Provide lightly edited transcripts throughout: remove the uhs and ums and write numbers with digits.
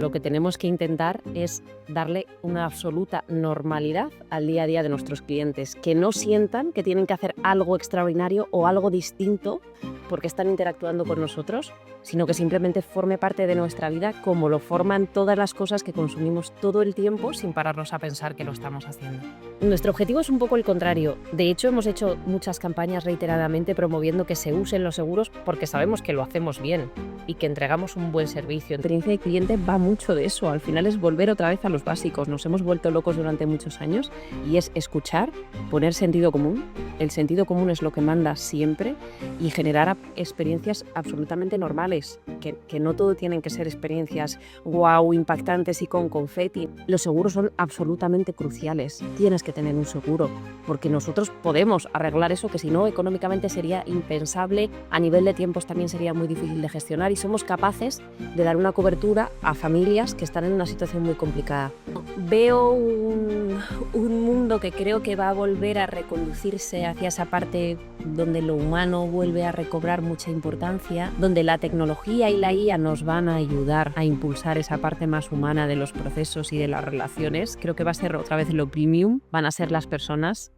Lo que tenemos que intentar es darle una absoluta normalidad al día a día de nuestros clientes, que no sientan que tienen que hacer algo extraordinario o algo distinto porque están interactuando con nosotros, sino que simplemente forme parte de nuestra vida como lo forman todas las cosas que consumimos todo el tiempo sin pararnos a pensar que lo estamos haciendo. Nuestro objetivo es un poco el contrario. De hecho, hemos hecho muchas campañas reiteradamente promoviendo que se usen los seguros porque sabemos que lo hacemos bien y que entregamos un buen servicio. La experiencia de cliente va mucho de eso. Al final es volver otra vez a los básicos. Nos hemos vuelto locos durante muchos años y es escuchar, poner sentido común. El sentido común es lo que manda siempre y generar experiencias absolutamente normales, que no todo tienen que ser experiencias wow, impactantes y con confeti. Los seguros son absolutamente cruciales. Tienes que tener un seguro, porque nosotros podemos arreglar eso que si no económicamente sería impensable, a nivel de tiempos también sería muy difícil de gestionar y somos capaces de dar una cobertura a familias que están en una situación muy complicada. Veo un mundo que creo que va a volver a reconducirse hacia esa parte donde lo humano vuelve a recobrar mucha importancia, donde la tecnología y la IA nos van a ayudar a impulsar esa parte más humana de los procesos y de las relaciones. Creo que va a ser otra vez lo premium, van a ser las personas.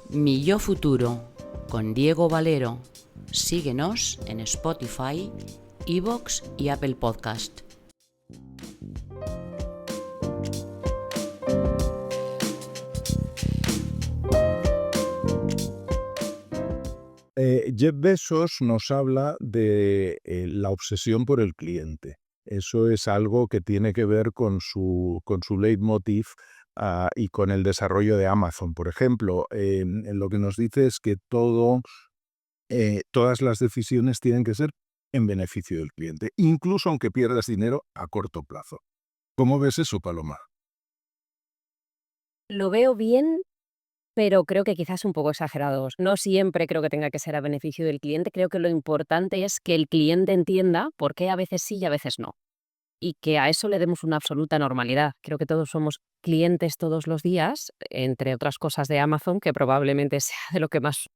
Mi Yo Futuro, con Diego Valero. Síguenos en Spotify, iVoox y Apple Podcast. Jeff Bezos nos habla de la obsesión por el cliente. Eso es algo que tiene que ver con su leitmotiv y con el desarrollo de Amazon. Por ejemplo, lo que nos dice es que todas las decisiones tienen que ser en beneficio del cliente, incluso aunque pierdas dinero a corto plazo. ¿Cómo ves eso, Paloma? Lo veo bien, pero creo que quizás un poco exagerados. No siempre creo que tenga que ser a beneficio del cliente. Creo que lo importante es que el cliente entienda por qué a veces sí y a veces no. Y que a eso le demos una absoluta normalidad. Creo que todos somos clientes todos los días, entre otras cosas de Amazon, que probablemente sea de lo que más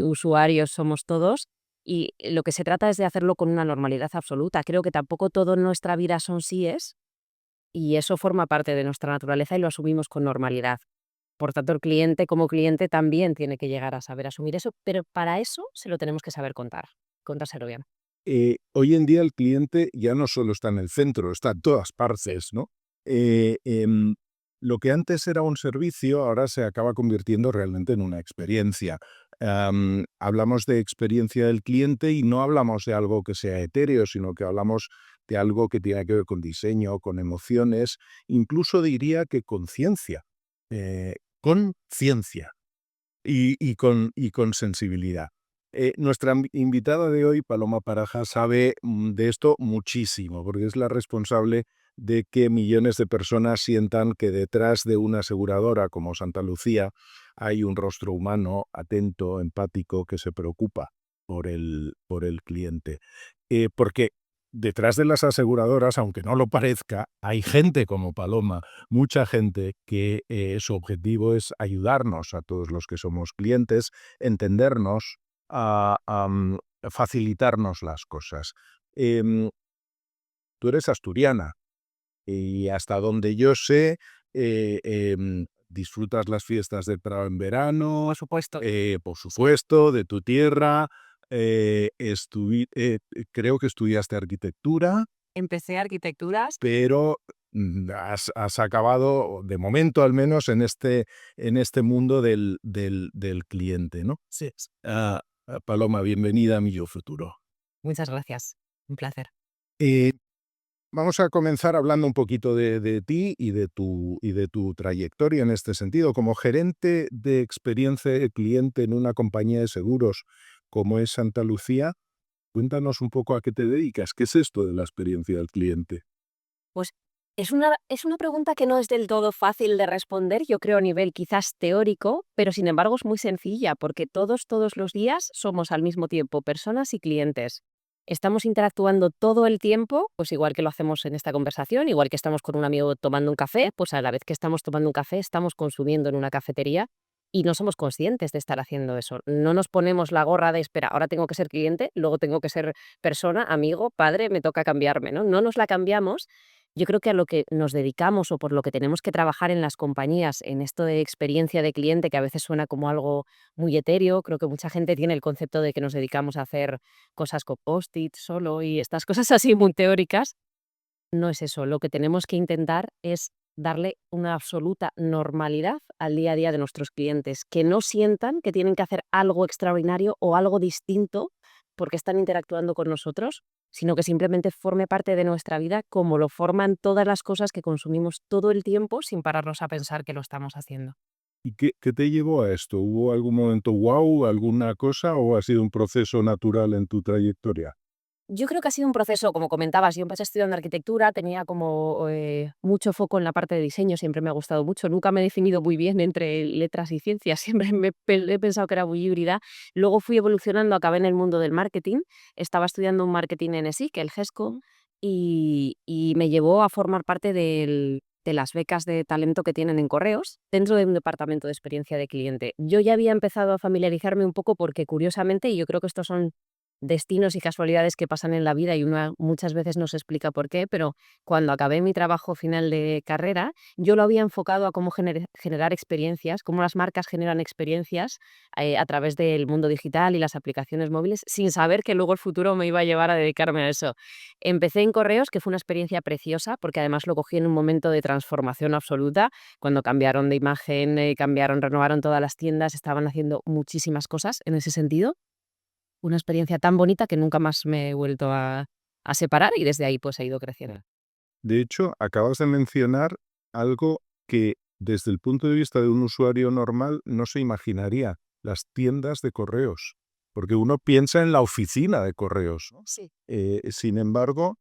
usuarios somos todos. Y lo que se trata es de hacerlo con una normalidad absoluta. Creo que tampoco todo en nuestra vida son síes y eso forma parte de nuestra naturaleza y lo asumimos con normalidad. Por tanto, el cliente como cliente también tiene que llegar a saber asumir eso, pero para eso se lo tenemos que saber contárselo bien. Hoy en día el cliente ya no solo está en el centro, está en todas partes, ¿no? Eh, em, lo que antes era un servicio ahora se acaba convirtiendo realmente en una experiencia. Hablamos de experiencia del cliente y no hablamos de algo que sea etéreo, sino que hablamos de algo que tiene que ver con diseño, con emociones, incluso diría que con ciencia, con ciencia y con sensibilidad. Nuestra invitada de hoy, Paloma Paraja, sabe de esto muchísimo, porque es la responsable de que millones de personas sientan que detrás de una aseguradora como Santa Lucía hay un rostro humano, atento, empático, que se preocupa por el cliente. Porque detrás de las aseguradoras, aunque no lo parezca, hay gente como Paloma, mucha gente que su objetivo es ayudarnos a todos los que somos clientes, entendernos, facilitarnos las cosas. Em, Tú eres asturiana y hasta donde yo sé, disfrutas las fiestas del Prado en verano, Por supuesto. por supuesto, de tu tierra. Creo que estudiaste arquitectura, Empecé arquitecturas. pero has acabado, de momento al menos, en este mundo del cliente, ¿no? Sí. Paloma, bienvenida a Mi Yo Futuro. Muchas gracias. Un placer. Eh, Vamos a comenzar hablando un poquito de ti y de tu trayectoria en este sentido. Como gerente de experiencia de cliente en una compañía de seguros como es Santa Lucía, cuéntanos un poco a qué te dedicas. ¿Qué es esto de la experiencia del cliente? Pues es una pregunta que no es del todo fácil de responder, yo creo a nivel quizás teórico, pero sin embargo es muy sencilla porque todos los días somos al mismo tiempo personas y clientes. estamos interactuando todo el tiempo, pues igual que lo hacemos en esta conversación, igual que estamos con un amigo tomando un café, pues a la vez que estamos tomando un café, estamos consumiendo en una cafetería y no somos conscientes de estar haciendo eso. No nos ponemos la gorra de, espera, ahora tengo que ser cliente, luego tengo que ser persona, amigo, padre, me toca cambiarme, ¿no? No nos la cambiamos. Yo creo que a lo que nos dedicamos o por lo que tenemos que trabajar en las compañías, en esto de experiencia de cliente, que a veces suena como algo muy etéreo, creo que mucha gente tiene el concepto de que nos dedicamos a hacer cosas con post-it solo y estas cosas así muy teóricas. No es eso, lo que tenemos que intentar es darle una absoluta normalidad al día a día de nuestros clientes, que no sientan que tienen que hacer algo extraordinario o algo distinto porque están interactuando con nosotros, sino que simplemente forme parte de nuestra vida como lo forman todas las cosas que consumimos todo el tiempo sin pararnos a pensar que lo estamos haciendo. ¿Y qué te llevó a esto? ¿Hubo algún momento wow, alguna cosa, o ha sido un proceso natural en tu trayectoria? Yo creo que ha sido un proceso, como comentabas, yo empecé estudiando arquitectura, tenía como mucho foco en la parte de diseño, siempre me ha gustado mucho, nunca me he definido muy bien entre letras y ciencias, siempre he pensado que era muy híbrida. Luego fui evolucionando, acabé en el mundo del marketing, estaba estudiando un marketing en ESIC, el GESCO, y me llevó a formar parte de las becas de talento que tienen en Correos, dentro de un departamento de experiencia de cliente. Yo ya había empezado a familiarizarme un poco porque, curiosamente, y yo creo que estos son destinos y casualidades que pasan en la vida y uno muchas veces no se explica por qué, pero cuando acabé mi trabajo final de carrera, yo lo había enfocado a cómo generar experiencias, cómo las marcas generan experiencias a través del mundo digital y las aplicaciones móviles, sin saber que luego el futuro me iba a llevar a dedicarme a eso. Empecé en Correos, que fue una experiencia preciosa, porque además lo cogí en un momento de transformación absoluta, cuando cambiaron de imagen, renovaron todas las tiendas, estaban haciendo muchísimas cosas en ese sentido. Una experiencia tan bonita que nunca más me he vuelto a separar y desde ahí, pues, he ido creciendo. De hecho, acabas de mencionar algo que desde el punto de vista de un usuario normal no se imaginaría: las tiendas de correos, porque uno piensa en la oficina de correos, ¿no? Sí. Sin embargo,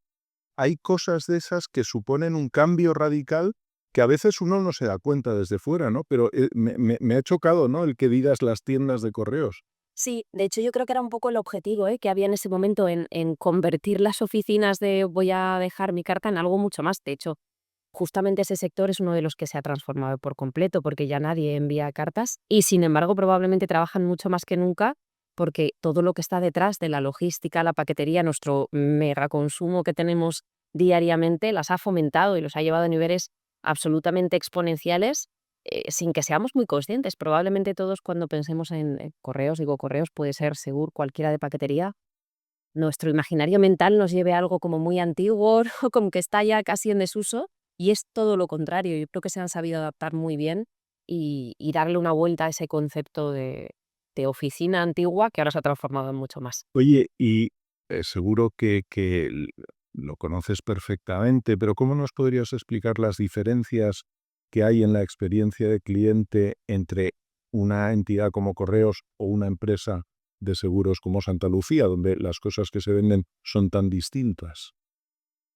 hay cosas de esas que suponen un cambio radical que a veces uno no se da cuenta desde fuera, ¿no? Pero me ha chocado, ¿no?, el que digas las tiendas de correos. Sí, de hecho, yo creo que era un poco el objetivo, que había en ese momento en convertir las oficinas de voy a dejar mi carta en algo mucho más. De hecho, justamente ese sector es uno de los que se ha transformado por completo, porque ya nadie envía cartas y, sin embargo, probablemente trabajan mucho más que nunca, porque todo lo que está detrás de la logística, la paquetería, nuestro megaconsumo que tenemos diariamente, las ha fomentado y los ha llevado a niveles absolutamente exponenciales, sin que seamos muy conscientes. Probablemente todos, cuando pensemos en correos, digo correos, puede ser Segur, cualquiera de paquetería, nuestro imaginario mental nos lleve a algo como muy antiguo, ¿no? Como que está ya casi en desuso, y es todo lo contrario. Yo creo que se han sabido adaptar muy bien y darle una vuelta a ese concepto de oficina antigua que ahora se ha transformado en mucho más. Oye, y seguro que lo conoces perfectamente, pero ¿cómo nos podrías explicar las diferencias que hay en la experiencia de cliente entre una entidad como Correos o una empresa de seguros como Santa Lucía, donde las cosas que se venden son tan distintas?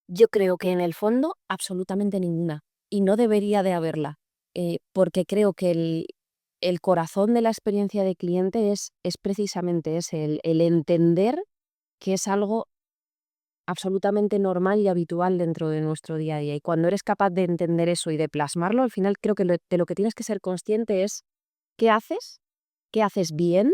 Yo creo que en el fondo absolutamente ninguna, y no debería de haberla, porque creo que el corazón de la experiencia de cliente es precisamente ese, el entender que es algo absolutamente normal y habitual dentro de nuestro día a día. Y cuando eres capaz de entender eso y de plasmarlo, al final creo que de lo que tienes que ser consciente es qué haces bien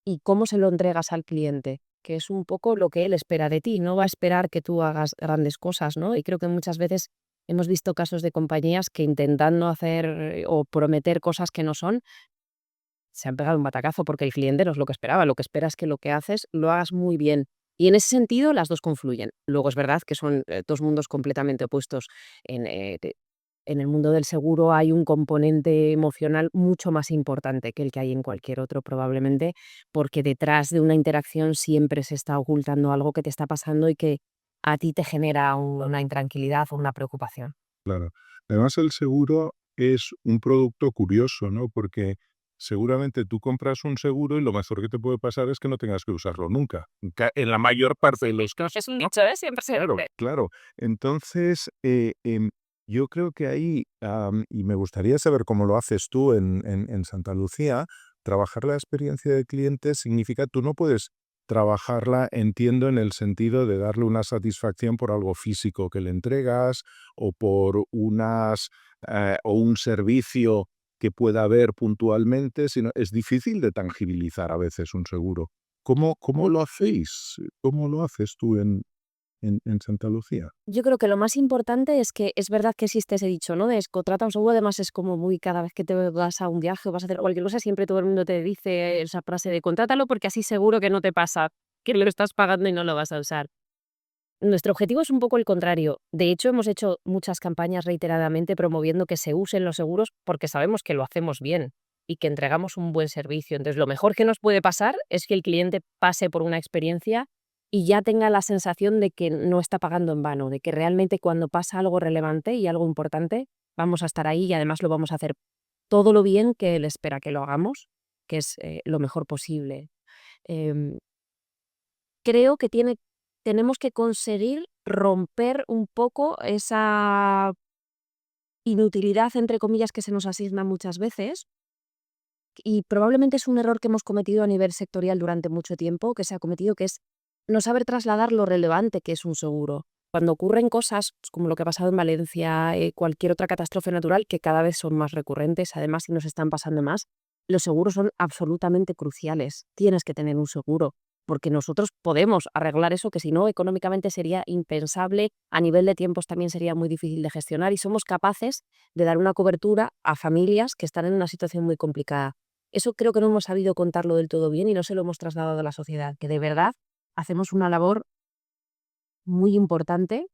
y cómo se lo entregas al cliente, que es un poco lo que él espera de ti. No va a esperar que tú hagas grandes cosas, ¿no? Y creo que muchas veces hemos visto casos de compañías que, intentando hacer o prometer cosas que no son, se han pegado un batacazo porque el cliente no es lo que esperaba. Lo que espera es que lo que haces lo hagas muy bien. Y en ese sentido las dos confluyen. Luego es verdad que son dos mundos completamente opuestos. En el mundo del seguro hay un componente emocional mucho más importante que el que hay en cualquier otro, probablemente, porque detrás de una interacción siempre se está ocultando algo que te está pasando y que a ti te genera una intranquilidad o una preocupación. Claro. Además, el seguro es un producto curioso, ¿no? Porque seguramente tú compras un seguro y lo mejor que te puede pasar es que no tengas que usarlo nunca. En la mayor parte de los casos. Es un dicho, ¿eh? Siempre se Claro, dice. claro. Entonces, yo creo que ahí, y me gustaría saber cómo lo haces tú en Santa Lucía, trabajar la experiencia del cliente significa tú no puedes trabajarla, entiendo, en el sentido de darle una satisfacción por algo físico que le entregas o por o un servicio que pueda haber puntualmente, sino es difícil de tangibilizar a veces un seguro. ¿Cómo lo hacéis? ¿Cómo lo haces tú en Santa Lucía? Yo creo que lo más importante es que es verdad que existe ese dicho, ¿no? De contrata un seguro, además es como muy cada vez que te vas a un viaje o vas a hacer cualquier cosa, siempre todo el mundo te dice esa frase de contrátalo porque así seguro que no te pasa, que lo estás pagando y no lo vas a usar. Nuestro objetivo es un poco el contrario. De hecho, hemos hecho muchas campañas reiteradamente promoviendo que se usen los seguros porque sabemos que lo hacemos bien y que entregamos un buen servicio. Entonces, lo mejor que nos puede pasar es que el cliente pase por una experiencia y ya tenga la sensación de que no está pagando en vano, de que realmente cuando pasa algo relevante y algo importante, vamos a estar ahí y además lo vamos a hacer todo lo bien que él espera que lo hagamos, que es lo mejor posible. Em, Creo que tenemos que conseguir romper un poco esa inutilidad, entre comillas, que se nos asigna muchas veces, y probablemente es un error que hemos cometido a nivel sectorial durante mucho tiempo, que se ha cometido, que es no saber trasladar lo relevante que es un seguro. Cuando ocurren cosas pues, como lo que ha pasado en Valencia, cualquier otra catástrofe natural, que cada vez son más recurrentes, además si nos están pasando más, los seguros son absolutamente cruciales. Tienes que tener un seguro, porque nosotros podemos arreglar eso, que si no, económicamente sería impensable, a nivel de tiempos también sería muy difícil de gestionar, y somos capaces de dar una cobertura a familias que están en una situación muy complicada. Eso creo que no hemos sabido contarlo del todo bien y no se lo hemos trasladado a la sociedad, que de verdad hacemos una labor muy importante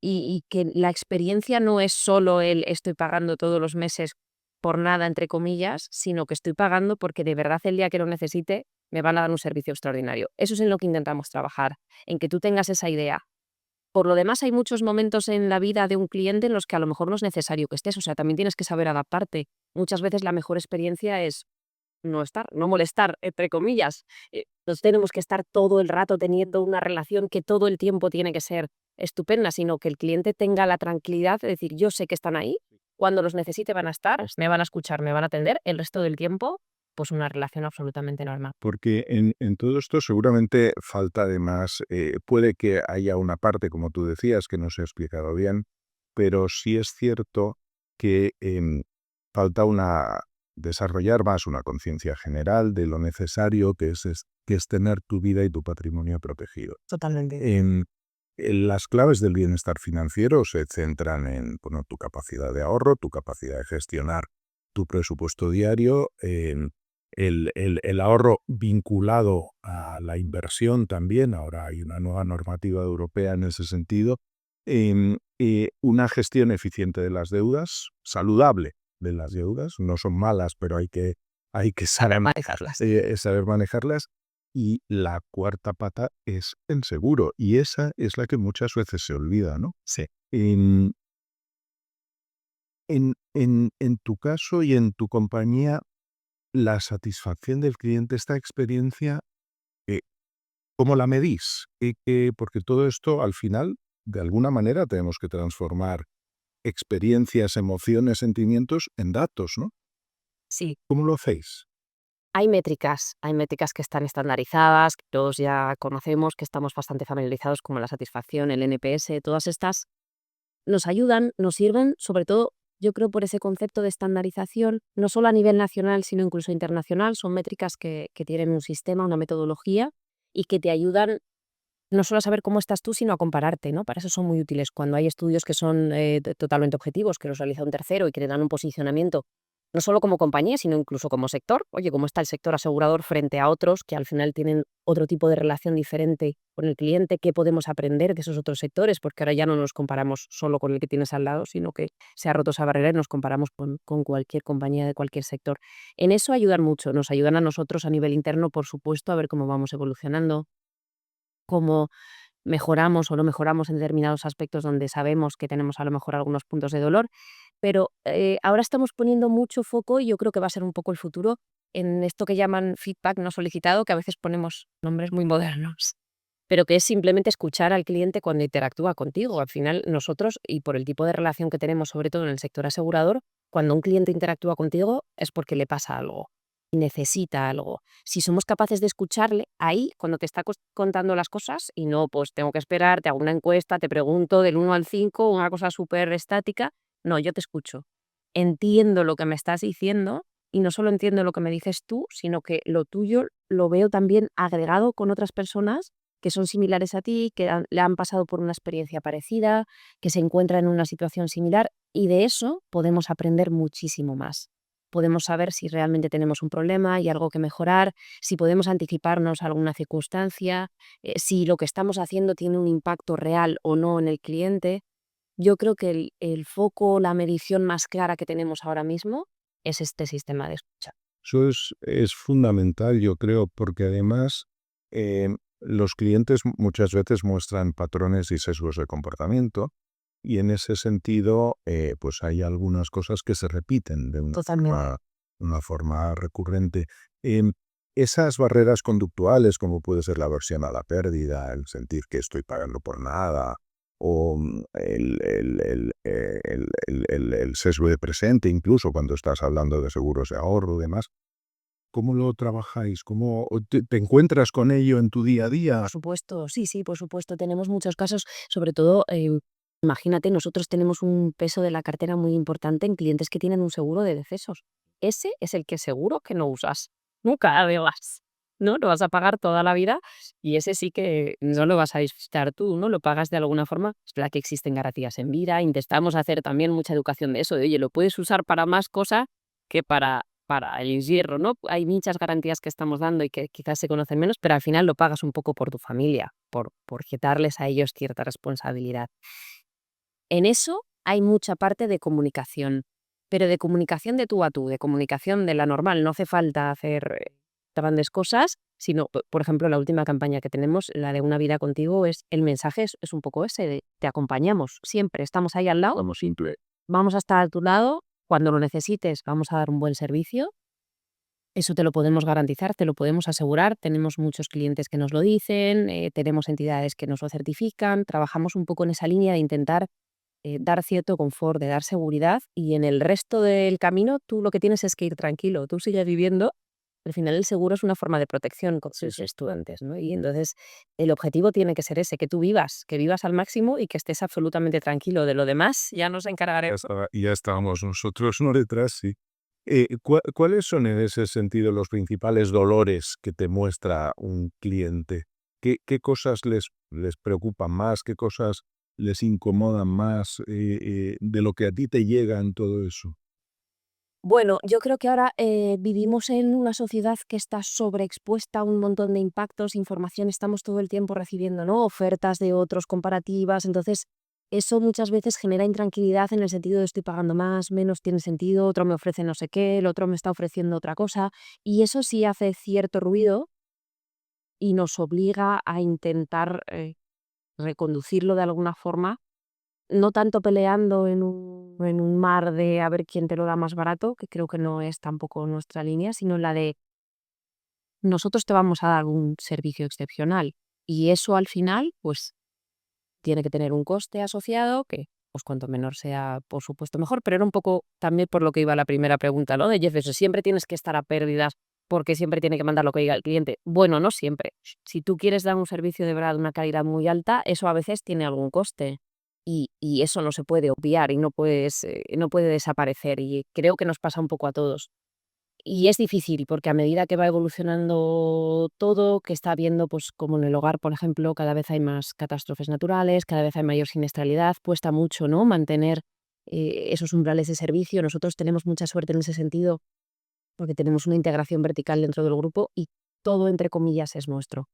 y que la experiencia no es solo el estoy pagando todos los meses por nada, entre comillas, sino que estoy pagando porque de verdad el día que lo necesite me van a dar un servicio extraordinario. Eso es en lo que intentamos trabajar, en que tú tengas esa idea. Por lo demás, hay muchos momentos en la vida de un cliente en los que a lo mejor no es necesario que estés, o sea, también tienes que saber adaptarte. Muchas veces la mejor experiencia es no estar, no molestar, entre comillas. Entonces tenemos que estar todo el rato teniendo una relación que todo el tiempo tiene que ser estupenda, sino que el cliente tenga la tranquilidad de decir, yo sé que están ahí, cuando los necesite van a estar, me van a escuchar, me van a atender, el resto del tiempo, pues una relación absolutamente normal. Porque en todo esto seguramente falta además, puede que haya una parte, como tú decías, que no se ha explicado bien, pero sí es cierto que falta desarrollar más una conciencia general de lo necesario que es tener tu vida y tu patrimonio protegido. Totalmente. Las claves del bienestar financiero se centran en bueno, tu capacidad de ahorro, tu capacidad de gestionar tu presupuesto diario, el ahorro vinculado a la inversión también. Ahora hay una nueva normativa europea en ese sentido. Una gestión eficiente de las deudas, saludable de las deudas. No son malas, pero hay que saber Manejarlas. saber manejarlas. Y la cuarta pata es el seguro, y esa es la que muchas veces se olvida, ¿no? Sí. En en tu caso y en tu compañía, la satisfacción del cliente, esta experiencia, eh, ¿cómo la medís? Porque todo esto, al final, de alguna manera tenemos que transformar experiencias, emociones, sentimientos en datos, ¿no? Sí. ¿Cómo lo hacéis? Hay métricas que están estandarizadas, que todos ya conocemos, que estamos bastante familiarizados, como la satisfacción, el NPS, todas estas nos ayudan, nos sirven, sobre todo, yo creo, por ese concepto de estandarización, no solo a nivel nacional, sino incluso internacional. Son métricas que tienen un sistema, una metodología y que te ayudan no solo a saber cómo estás tú, sino a compararte, ¿no? Para eso son muy útiles. Cuando hay estudios que son totalmente objetivos, que los realiza un tercero y que te dan un posicionamiento, no solo como compañía, sino incluso como sector. Oye, ¿cómo está el sector asegurador frente a otros que al final tienen otro tipo de relación diferente con el cliente? ¿Qué podemos aprender de esos otros sectores? Porque ahora ya no nos comparamos solo con el que tienes al lado, sino que se ha roto esa barrera y nos comparamos con cualquier compañía de cualquier sector. En eso ayudan mucho, nos ayudan a nosotros a nivel interno, por supuesto, a ver cómo vamos evolucionando, cómo mejoramos o no mejoramos en determinados aspectos donde sabemos que tenemos a lo mejor algunos puntos de dolor, pero ahora estamos poniendo mucho foco, y yo creo que va a ser un poco el futuro, en esto que llaman feedback no solicitado, que a veces ponemos nombres muy modernos, pero que es simplemente escuchar al cliente cuando interactúa contigo. Al final, nosotros, y por el tipo de relación que tenemos, sobre todo en el sector asegurador, cuando un cliente interactúa contigo es porque le pasa algo. necesita algo. Si somos capaces de escucharle, ahí, cuando te está contando las cosas, y no, pues tengo que esperar, te hago una encuesta, te pregunto del 1 al 5, una cosa súper estática. No, yo te escucho. Entiendo lo que me estás diciendo y no solo entiendo lo que me dices tú, sino que lo tuyo lo veo también agregado con otras personas que son similares a ti, que le han pasado por una experiencia parecida, que se encuentran en una situación similar, y de eso podemos aprender muchísimo más. Podemos saber si realmente tenemos un problema y algo que mejorar, si podemos anticiparnos a alguna circunstancia, si lo que estamos haciendo tiene un impacto real o no en el cliente. Yo creo que el foco, la medición más clara que tenemos ahora mismo es este sistema de escucha. Eso es fundamental, yo creo, porque además los clientes muchas veces muestran patrones y sesgos de comportamiento y en ese sentido pues hay algunas cosas que se repiten de Totalmente. una forma recurrente. Esas barreras conductuales, como puede ser la aversión a la pérdida, el sentir que estoy pagando por nada, o el sesgo de presente, incluso cuando estás hablando de seguros de ahorro y demás. ¿Cómo lo trabajáis? ¿Cómo te encuentras con ello en tu día a día? Por supuesto, sí, sí, por supuesto. Tenemos muchos casos, sobre todo, imagínate, nosotros tenemos un peso de la cartera muy importante en clientes que tienen un seguro de decesos. Ese es el que seguro que no usas. Nunca, además, ¿no? Lo vas a pagar toda la vida y ese sí que no lo vas a disfrutar tú, ¿no? Lo pagas de alguna forma. Es verdad que existen garantías en vida. Intentamos hacer también mucha educación de eso, de, oye, lo puedes usar para más cosas que para el hierro, ¿no? Hay muchas garantías que estamos dando y que quizás se conocen menos, pero al final lo pagas un poco por tu familia, por quitarles a ellos cierta responsabilidad. En eso hay mucha parte de comunicación, pero de comunicación de tú a tú, de comunicación de la normal. No hace falta hacer grandes cosas, sino, por ejemplo, la última campaña que tenemos, la de Una vida contigo, el mensaje es un poco ese, de te acompañamos siempre, estamos ahí al lado, Vamos, simple. vamos a estar a tu lado, cuando lo necesites vamos a dar un buen servicio. Eso te lo podemos garantizar, te lo podemos asegurar. Tenemos muchos clientes que nos lo dicen, tenemos entidades que nos lo certifican. Trabajamos un poco en esa línea de intentar dar cierto confort, de dar seguridad, y en el resto del camino tú lo que tienes es que ir tranquilo. Tú sigues viviendo. Al final el seguro es una forma de protección con sus estudiantes, ¿no? Y entonces el objetivo tiene que ser ese, que tú vivas, que vivas al máximo y que estés absolutamente tranquilo. De lo demás ya nos encargaremos. Ya estábamos nosotros no detrás, sí. ¿Cuáles son en ese sentido los principales dolores que te muestra un cliente? ¿Qué cosas les preocupan más? ¿Qué cosas les incomodan más de lo que a ti te llega en todo eso? Bueno, yo creo que ahora vivimos en una sociedad que está sobreexpuesta a un montón de impactos, información, estamos todo el tiempo recibiendo, ¿no? Ofertas de otros, comparativas. Entonces eso muchas veces genera intranquilidad en el sentido de estoy pagando más, menos tiene sentido, otro me ofrece no sé qué, el otro me está ofreciendo otra cosa, y eso sí hace cierto ruido y nos obliga a intentar reconducirlo de alguna forma, no tanto peleando en un mar de a ver quién te lo da más barato, que creo que no es tampoco nuestra línea, sino en la de nosotros te vamos a dar un servicio excepcional y eso al final pues tiene que tener un coste asociado que pues cuanto menor sea, por supuesto mejor, pero era un poco también por lo que iba la primera pregunta, ¿no? De Jeff, eso, siempre tienes que estar a pérdidas porque siempre tiene que mandar lo que diga el cliente. Bueno, no siempre. Si tú quieres dar un servicio de verdad de una calidad muy alta, eso a veces tiene algún coste. Y eso no se puede obviar y no puede desaparecer. Y creo que nos pasa un poco a todos. Y es difícil porque a medida que va evolucionando todo, que está habiendo, pues como en el hogar, por ejemplo, cada vez hay más catástrofes naturales, cada vez hay mayor siniestralidad, cuesta mucho, ¿no? Mantener esos umbrales de servicio. Nosotros tenemos mucha suerte en ese sentido porque tenemos una integración vertical dentro del grupo y todo, entre comillas, es nuestro.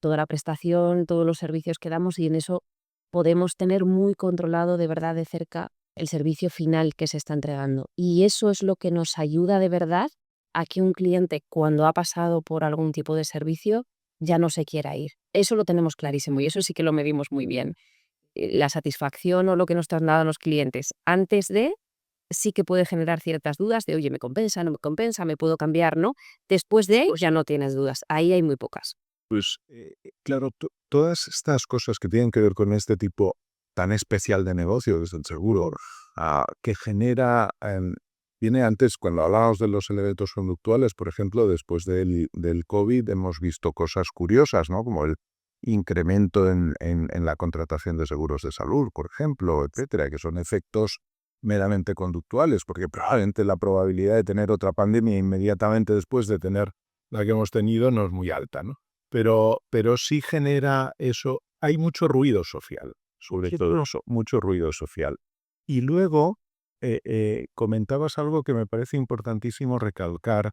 Toda la prestación, todos los servicios que damos, y en eso podemos tener muy controlado de verdad de cerca el servicio final que se está entregando. Y eso es lo que nos ayuda de verdad a que un cliente, cuando ha pasado por algún tipo de servicio, ya no se quiera ir. Eso lo tenemos clarísimo y eso sí que lo medimos muy bien. La satisfacción o lo que nos trasladan los clientes antes de sí que puede generar ciertas dudas de, oye, ¿me compensa, no me compensa, me puedo cambiar, no? Después de, pues ya no tienes dudas. Ahí hay muy pocas. Pues claro, todas estas cosas que tienen que ver con este tipo tan especial de negocio, desde el seguro, que genera viene antes, cuando hablábamos de los elementos conductuales, por ejemplo, después del COVID hemos visto cosas curiosas, ¿no? Como el incremento en la contratación de seguros de salud, por ejemplo, etcétera, que son efectos meramente conductuales, porque probablemente la probabilidad de tener otra pandemia inmediatamente después de tener la que hemos tenido no es muy alta, ¿no? Pero sí genera eso. Hay mucho ruido social, sobre todo eso, mucho ruido social. Y luego comentabas algo que me parece importantísimo recalcar,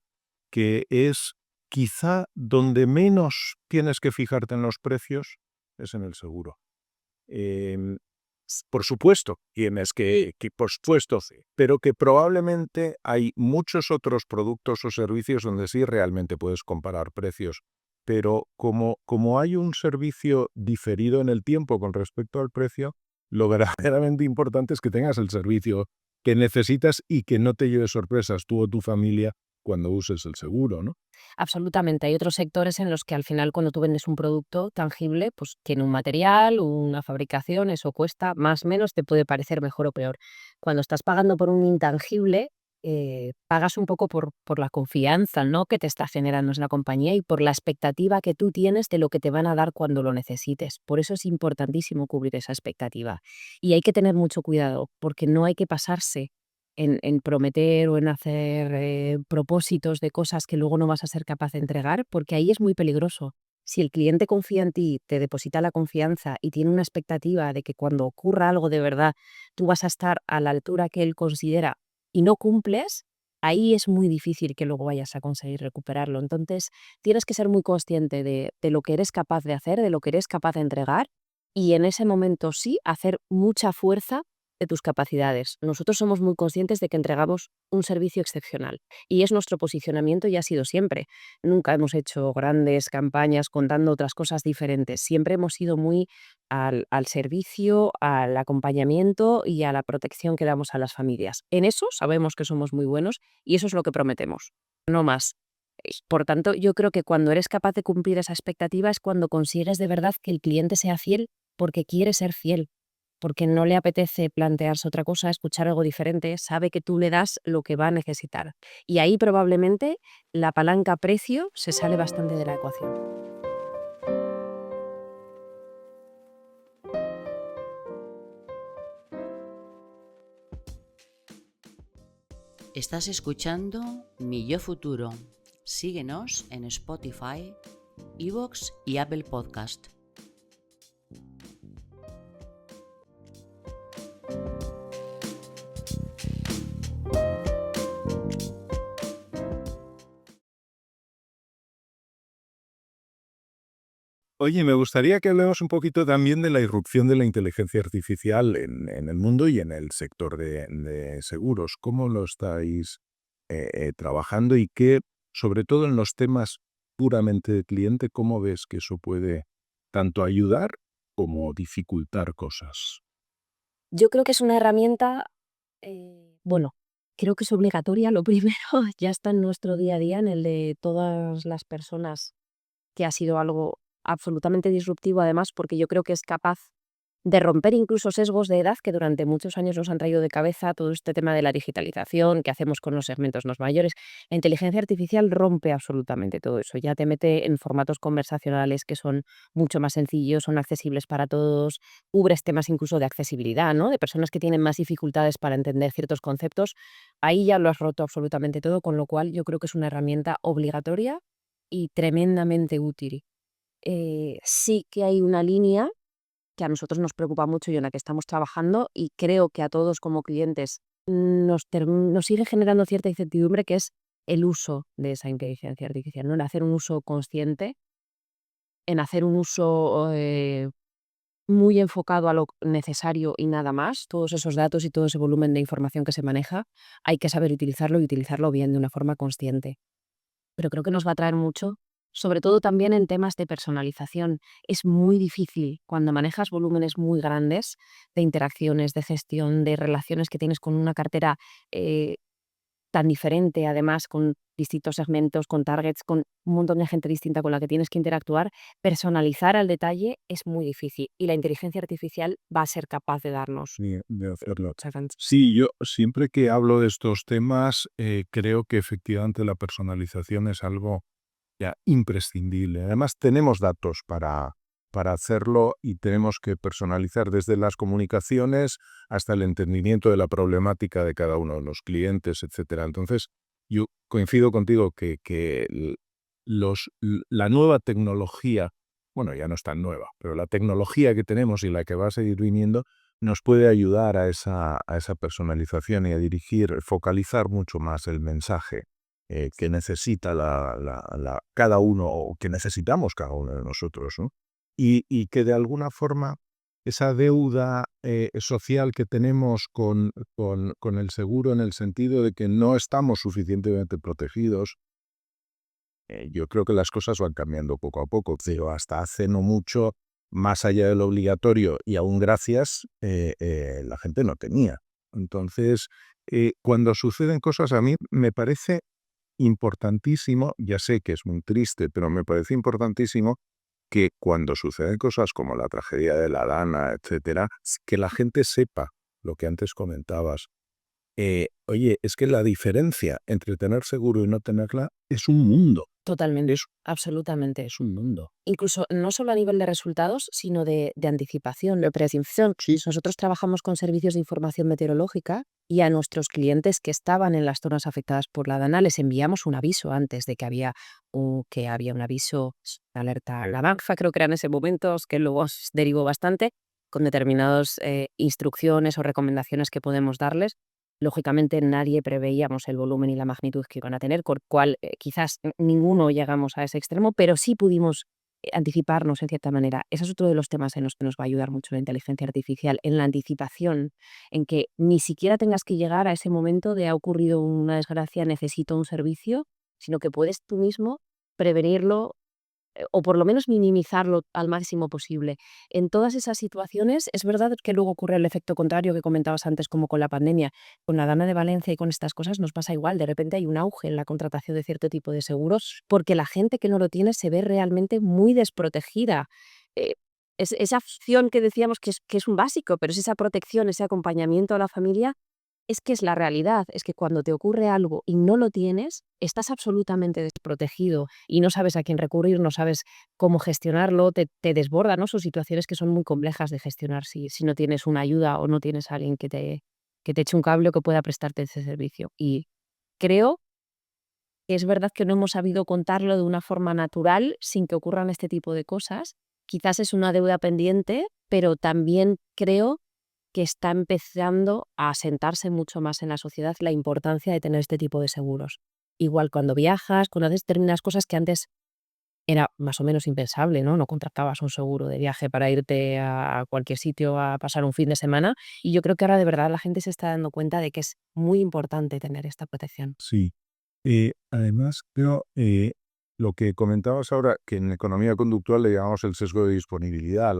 que es quizá donde menos tienes que fijarte en los precios es en el seguro. Em, por supuesto, tienes por supuesto, sí, pero que probablemente hay muchos otros productos o servicios donde sí realmente puedes comparar precios. Pero como hay un servicio diferido en el tiempo con respecto al precio, lo verdaderamente importante es que tengas el servicio que necesitas y que no te lleves sorpresas tú o tu familia cuando uses el seguro, ¿no? Absolutamente. Hay otros sectores en los que al final cuando tú vendes un producto tangible, pues tiene un material, una fabricación, eso cuesta más o menos, te puede parecer mejor o peor. Cuando estás pagando por un intangible, pagas un poco por la confianza, ¿no?, que te está generando la compañía y por la expectativa que tú tienes de lo que te van a dar cuando lo necesites. Por eso es importantísimo cubrir esa expectativa. Y hay que tener mucho cuidado, porque no hay que pasarse en prometer o en hacer propósitos de cosas que luego no vas a ser capaz de entregar, porque ahí es muy peligroso. Si el cliente confía en ti, te deposita la confianza y tiene una expectativa de que cuando ocurra algo de verdad tú vas a estar a la altura que él considera y no cumples, ahí es muy difícil que luego vayas a conseguir recuperarlo. Entonces, tienes que ser muy consciente de lo que eres capaz de hacer, de lo que eres capaz de entregar y en ese momento sí hacer mucha fuerza de tus capacidades. Nosotros somos muy conscientes de que entregamos un servicio excepcional y es nuestro posicionamiento y ha sido siempre. Nunca hemos hecho grandes campañas contando otras cosas diferentes. Siempre hemos ido muy al servicio, al acompañamiento y a la protección que damos a las familias. En eso sabemos que somos muy buenos y eso es lo que prometemos, no más. Por tanto, yo creo que cuando eres capaz de cumplir esa expectativa es cuando consigues de verdad que el cliente sea fiel porque quiere ser fiel, porque no le apetece plantearse otra cosa, escuchar algo diferente, sabe que tú le das lo que va a necesitar. Y ahí probablemente la palanca precio se sale bastante de la ecuación. Estás escuchando Mi Yo Futuro. Síguenos en Spotify, iVoox y Apple Podcast. Oye, me gustaría que hablemos un poquito también de la irrupción de la inteligencia artificial en el mundo y en el sector de seguros. ¿Cómo lo estáis trabajando y qué, sobre todo en los temas puramente de cliente, cómo ves que eso puede tanto ayudar como dificultar cosas? Yo creo que es una herramienta, bueno, creo que es obligatoria, lo primero, ya está en nuestro día a día, en el de todas las personas, que ha sido algo absolutamente disruptivo además, porque yo creo que es capaz de romper incluso sesgos de edad que durante muchos años nos han traído de cabeza todo este tema de la digitalización, que hacemos con los segmentos más mayores. La inteligencia artificial rompe absolutamente todo eso, ya te mete en formatos conversacionales que son mucho más sencillos, son accesibles para todos, cubres temas incluso de accesibilidad, ¿no?, de personas que tienen más dificultades para entender ciertos conceptos. Ahí ya lo has roto absolutamente todo, con lo cual yo creo que es una herramienta obligatoria y tremendamente útil. Sí que hay una línea que a nosotros nos preocupa mucho y en la que estamos trabajando y creo que a todos como clientes nos sigue generando cierta incertidumbre, que es el uso de esa inteligencia artificial, ¿no?, en hacer un uso consciente, en hacer un uso muy enfocado a lo necesario y nada más. Todos esos datos y todo ese volumen de información que se maneja, hay que saber utilizarlo y utilizarlo bien, de una forma consciente. Pero creo que nos va a traer mucho, sobre todo también en temas de personalización. Es muy difícil cuando manejas volúmenes muy grandes de interacciones, de gestión, de relaciones que tienes con una cartera tan diferente, además con distintos segmentos, con targets, con un montón de gente distinta con la que tienes que interactuar, personalizar al detalle es muy difícil y la inteligencia artificial va a ser capaz de darnos de hacerlo. esa fan- Sí, yo siempre que hablo de estos temas, creo que efectivamente la personalización es algo ya imprescindible. Además, tenemos datos para hacerlo y tenemos que personalizar desde las comunicaciones hasta el entendimiento de la problemática de cada uno de los clientes, etcétera. Entonces, yo coincido contigo que la nueva tecnología, bueno, ya no es tan nueva, pero la tecnología que tenemos y la que va a seguir viniendo nos puede ayudar a esa personalización y a dirigir, focalizar mucho más el mensaje que necesita cada uno o que necesitamos cada uno de nosotros, ¿no? Y que de alguna forma esa deuda social que tenemos con el seguro, en el sentido de que no estamos suficientemente protegidos, yo creo que las cosas van cambiando poco a poco, pero hasta hace no mucho, más allá de lo obligatorio y aún gracias, la gente no tenía. Entonces, cuando suceden cosas, a mí me parece importantísimo, ya sé que es muy triste, pero me parece importantísimo que cuando suceden cosas como la tragedia de la Dana, etcétera, que la gente sepa lo que antes comentabas. Oye, es que la diferencia entre tener seguro y no tenerla es un mundo. Totalmente, Es, absolutamente. es un mundo. Incluso no solo a nivel de resultados, sino de anticipación, de predicción. Sí, Nosotros trabajamos con servicios de información meteorológica y a nuestros clientes que estaban en las zonas afectadas por la Dana les enviamos un aviso antes de que había un aviso, alerta naranja, creo que era en ese momento, que luego derivó bastante, con determinadas instrucciones o recomendaciones que podemos darles. Lógicamente nadie preveíamos el volumen y la magnitud que iban a tener, con cual quizás ninguno llegamos a ese extremo, pero sí pudimos anticiparnos en cierta manera. Ese es otro de los temas en los que nos va a ayudar mucho la inteligencia artificial, en la anticipación, en que ni siquiera tengas que llegar a ese momento de ha ocurrido una desgracia, necesito un servicio, sino que puedes tú mismo prevenirlo o por lo menos minimizarlo al máximo posible. En todas esas situaciones, es verdad que luego ocurre el efecto contrario que comentabas antes, como con la pandemia. Con la Dana de Valencia y con estas cosas nos pasa igual. De repente hay un auge en la contratación de cierto tipo de seguros porque la gente que no lo tiene se ve realmente muy desprotegida. Eh, esa opción que decíamos que es un básico, pero es esa protección, ese acompañamiento a la familia, es que es la realidad, es que cuando te ocurre algo y no lo tienes, estás absolutamente desprotegido y no sabes a quién recurrir, no sabes cómo gestionarlo, te desborda, ¿no? Son situaciones que son muy complejas de gestionar si no tienes una ayuda o no tienes a alguien que te eche un cable o que pueda prestarte ese servicio. Y creo que es verdad que no hemos sabido contarlo de una forma natural sin que ocurran este tipo de cosas. Quizás es una deuda pendiente, pero también creo que está empezando a asentarse mucho más en la sociedad la importancia de tener este tipo de seguros. Igual cuando viajas, cuando haces determinadas cosas que antes era más o menos impensable, ¿no? No contratabas un seguro de viaje para irte a cualquier sitio a pasar un fin de semana. Y yo creo que ahora de verdad la gente se está dando cuenta de que es muy importante tener esta protección. Sí. Además, creo, lo que comentabas ahora, que en economía conductual le llamamos el sesgo de disponibilidad,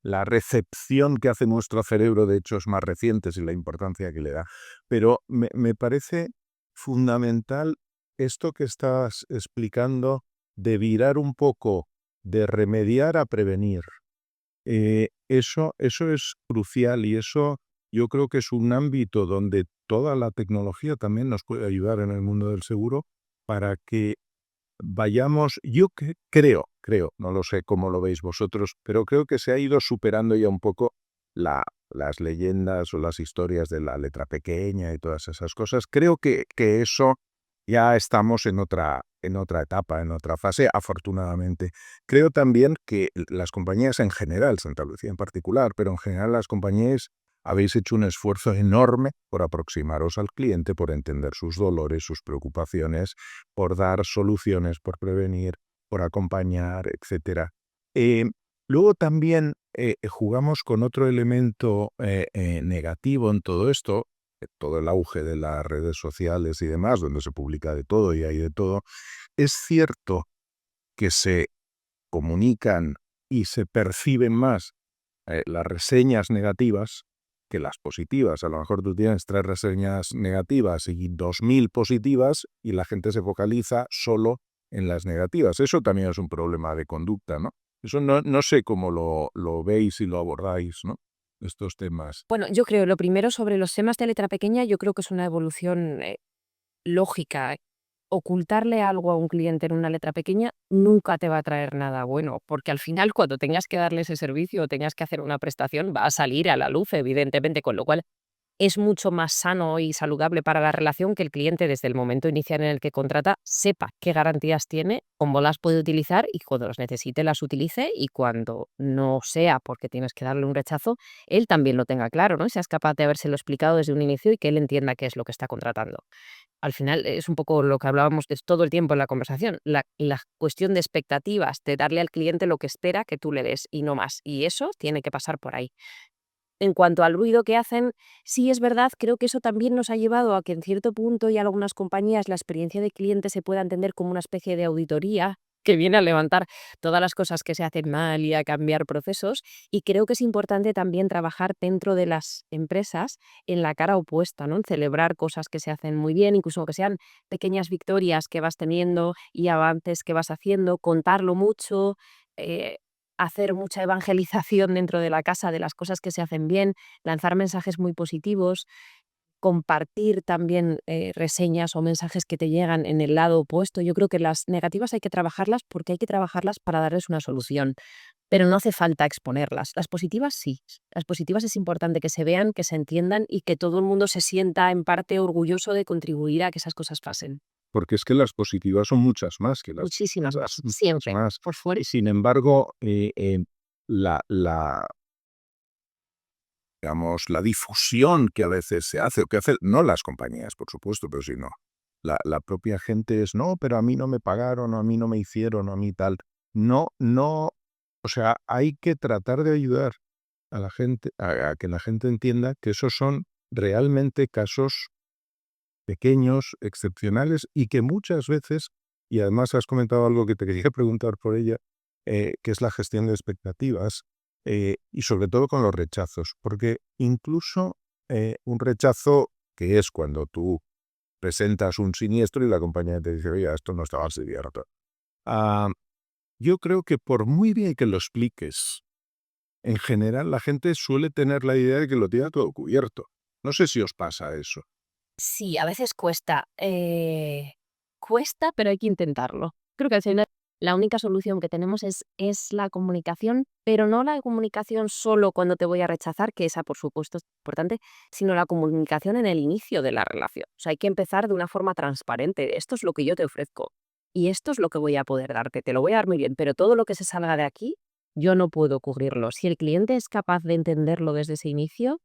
la recepción que hace nuestro cerebro de hechos más recientes y la importancia que le da. Pero me parece fundamental esto que estás explicando de virar un poco, de remediar a prevenir. Eso es crucial y eso yo creo que es un ámbito donde toda la tecnología también nos puede ayudar en el mundo del seguro para que vayamos, yo creo, no lo sé cómo lo veis vosotros, pero creo que se ha ido superando ya un poco las leyendas o las historias de la letra pequeña y todas esas cosas. Creo que eso ya estamos en otra etapa, en otra fase, afortunadamente. Creo también que las compañías en general, Santa Lucía en particular, pero en general las compañías habéis hecho un esfuerzo enorme por aproximaros al cliente, por entender sus dolores, sus preocupaciones, por dar soluciones, por prevenir, por acompañar, etcétera. Luego también jugamos con otro elemento negativo en todo esto, todo el auge de las redes sociales y demás, donde se publica de todo y hay de todo. Es cierto que se comunican y se perciben más las reseñas negativas que las positivas. A lo mejor tú tienes 3 reseñas negativas y 2000 positivas y la gente se focaliza solo en las negativas. Eso también es un problema de conducta, ¿no? Eso no sé cómo lo veis y lo abordáis, ¿no? Estos temas. Bueno, yo creo, lo primero sobre los temas de letra pequeña, yo creo que es una evolución lógica. Ocultarle algo a un cliente en una letra pequeña nunca te va a traer nada bueno, porque al final cuando tengas que darle ese servicio o tengas que hacer una prestación va a salir a la luz, evidentemente, con lo cual es mucho más sano y saludable para la relación que el cliente desde el momento inicial en el que contrata sepa qué garantías tiene, cómo las puede utilizar y cuando las necesite las utilice y cuando no sea porque tienes que darle un rechazo, él también lo tenga claro, ¿no? Y seas capaz de habérselo explicado desde un inicio y que él entienda qué es lo que está contratando. Al final es un poco lo que hablábamos todo el tiempo en la conversación, la cuestión de expectativas, de darle al cliente lo que espera que tú le des y no más. Y eso tiene que pasar por ahí. En cuanto al ruido que hacen, sí es verdad, creo que eso también nos ha llevado a que en cierto punto y algunas compañías la experiencia de cliente se pueda entender como una especie de auditoría que viene a levantar todas las cosas que se hacen mal y a cambiar procesos. Y creo que es importante también trabajar dentro de las empresas en la cara opuesta, ¿no? En celebrar cosas que se hacen muy bien, incluso que sean pequeñas victorias que vas teniendo y avances que vas haciendo, contarlo mucho, eh, hacer mucha evangelización dentro de la casa de las cosas que se hacen bien, lanzar mensajes muy positivos, compartir también reseñas o mensajes que te llegan en el lado opuesto. Yo creo que las negativas hay que trabajarlas porque hay que trabajarlas para darles una solución, pero no hace falta exponerlas. Las positivas sí. Las positivas es importante que se vean, que se entiendan y que todo el mundo se sienta en parte orgulloso de contribuir a que esas cosas pasen. Porque es que las positivas son muchas más que las Muchísimas más, muchas siempre, más. por fuera. Y sin embargo, digamos, la difusión que a veces se hace, o que hacen, no las compañías, por supuesto, pero sino la propia gente es, no, pero a mí no me pagaron, o a mí no me hicieron, o a mí tal. No, o sea, hay que tratar de ayudar a la gente, a que la gente entienda que esos son realmente casos pequeños, excepcionales, y que muchas veces, y además has comentado algo que te quería preguntar por ella, que es la gestión de expectativas, y sobre todo con los rechazos, porque incluso un rechazo que es cuando tú presentas un siniestro y la compañía te dice, oye, esto no estaba cubierto. Ah, yo creo que por muy bien que lo expliques, en general la gente suele tener la idea de que lo tiene todo cubierto. No sé si os pasa eso. Sí, a veces cuesta. Cuesta, pero hay que intentarlo. Creo que al final la única solución que tenemos es la comunicación, pero no la comunicación solo cuando te voy a rechazar, que esa por supuesto es importante, sino la comunicación en el inicio de la relación. O sea, hay que empezar de una forma transparente. Esto es lo que yo te ofrezco y esto es lo que voy a poder darte. Te lo voy a dar muy bien, pero todo lo que se salga de aquí, yo no puedo cubrirlo. Si el cliente es capaz de entenderlo desde ese inicio,